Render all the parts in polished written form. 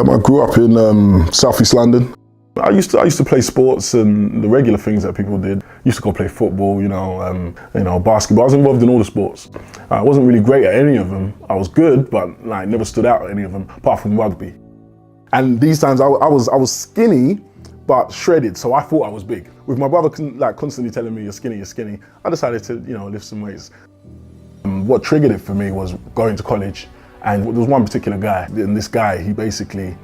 I grew up in South East London. I used to play sports and the regular things that people did. Used to go play football, basketball. I was involved in all the sports. I wasn't really great at any of them. I was good, but like never stood out at any of them, apart from rugby. And these times I was skinny, but shredded, so I thought I was big. With my brother constantly telling me, you're skinny, I decided to lift some weights. What triggered it for me was going to college, and there was one particular guy, and this guy, he basically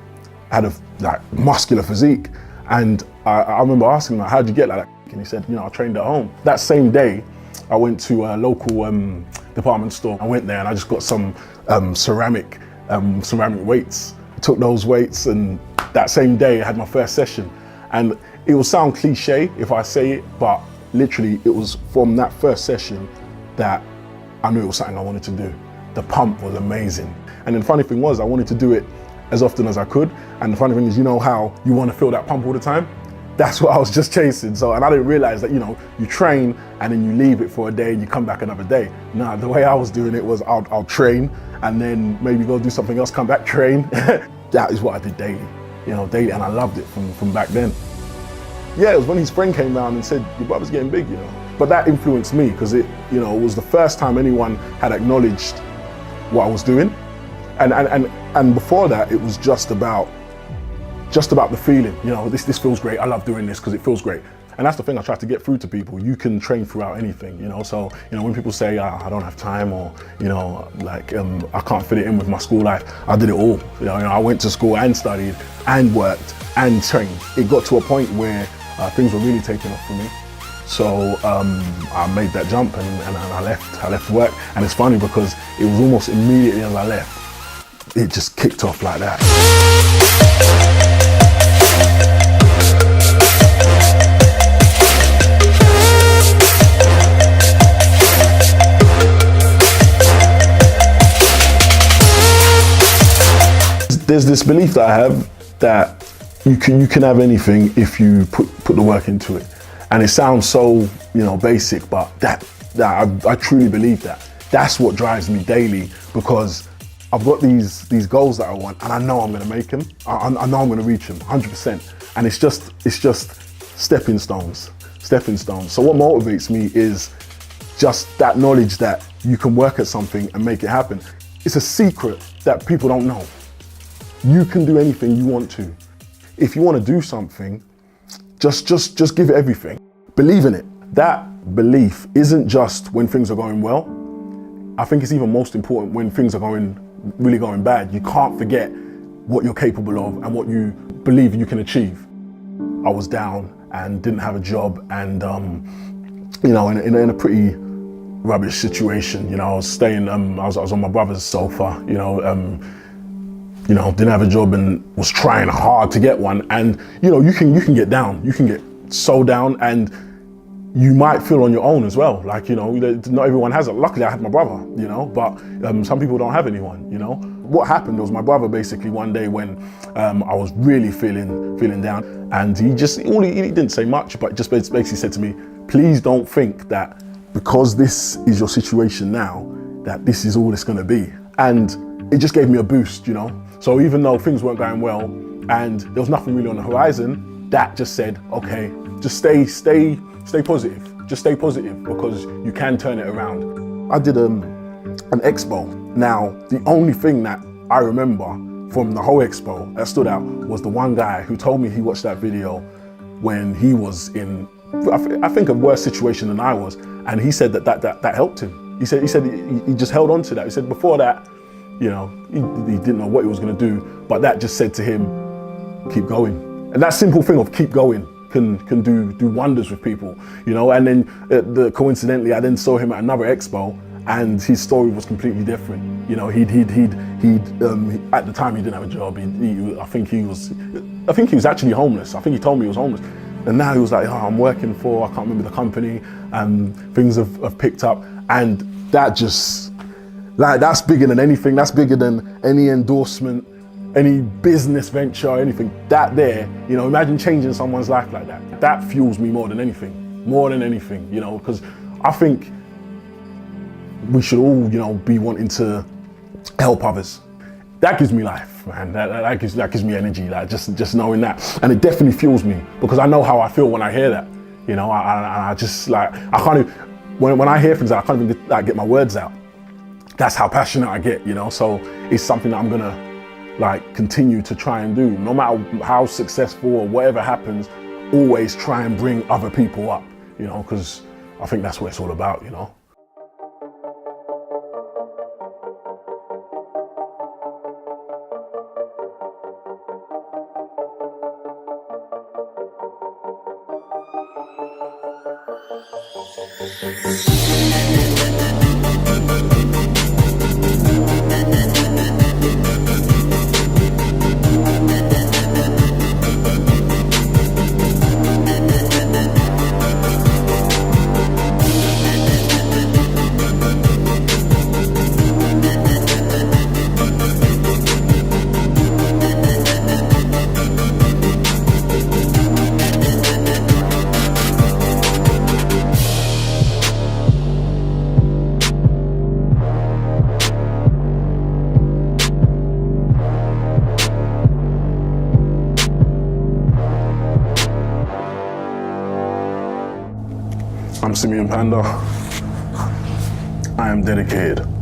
had a muscular physique, and I remember asking him, how'd you get like that? And he said, I trained at home. That same day, I went to a local department store. I went there and I just got some ceramic weights. I took those weights, and that same day I had my first session. And it will sound cliche if I say it, but literally it was from that first session that I knew it was something I wanted to do. The pump was amazing. And then the funny thing was, I wanted to do it as often as I could. And the funny thing is, how you want to feel that pump all the time? That's what I was just chasing. So, and I didn't realize that, you train and then you leave it for a day and you come back another day. No, the way I was doing it was I'll train and then maybe go do something else, come back, train. That is what I did daily, daily, and I loved it from back then. Yeah, it was when his friend came round and said, your brother's getting big, But that influenced me because it was the first time anyone had acknowledged what I was doing. And before that, it was just about the feeling, this feels great. I love doing this because it feels great. And that's the thing I try to get through to people. You can train throughout anything, So, when people say, I don't have time, or, I can't fit it in with my school life, I did it all. I went to school and studied and worked and trained. It got to a point where things were really taking off for me. So I made that jump and I left work. And it's funny because it was almost immediately as I left, it just kicked off like that. There's this belief that I have that you can have anything if you put the work into it. And it sounds so, basic, but I truly believe that. That's what drives me daily, because I've got these goals that I want, and I know I'm gonna make them. I know I'm gonna reach them, 100%. And it's just stepping stones. So what motivates me is just that knowledge that you can work at something and make it happen. It's a secret that people don't know. You can do anything you want to. If you want to do something, just give it everything. Believe in it. That belief isn't just when things are going well. I think it's even most important when things are really going bad. You can't forget what you're capable of and what you believe you can achieve. I was down and didn't have a job, and in a pretty rubbish situation. I was staying. I was on my brother's sofa. Didn't have a job and was trying hard to get one. And you can get down. You can get so down, and you might feel on your own as well. Not everyone has it. Luckily, I had my brother. But some people don't have anyone. What happened was my brother basically one day when I was really feeling down, and he didn't say much, but just basically said to me, please don't think that because this is your situation now, that this is all it's gonna be. And it just gave me a boost, So even though things weren't going well and there was nothing really on the horizon, that just said, okay, just stay positive. Just stay positive, because you can turn it around. I did an expo. Now, the only thing that I remember from the whole expo that stood out was the one guy who told me he watched that video when he was in, I think, a worse situation than I was. And he said that helped him. He said he just held on to that. He said before that, he didn't know what he was going to do, but that just said to him, keep going. And that simple thing of keep going can do wonders with people, And then coincidentally, I then saw him at another expo, and his story was completely different. At the time he didn't have a job. I think he was actually homeless. I think he told me he was homeless. And now he was like, I'm working for, I can't remember the company, and things have picked up. And that just, that's bigger than anything. That's bigger than any endorsement, any business venture, anything. That there, imagine changing someone's life like that. That fuels me more than anything, because I think we should all, be wanting to help others. that gives me life, man. That gives me energy, like just knowing that. And it definitely fuels me because I know how I feel when I hear that. You know, I just like, I can't even, when I hear things, I can't even like get my words out. That's how passionate I get, you know? So it's something that I'm gonna like continue to try and do. No matter how successful or whatever happens, always try and bring other people up, you know, because I think that's what it's all about, you know? I'm Simeon Panda. I am dedicated.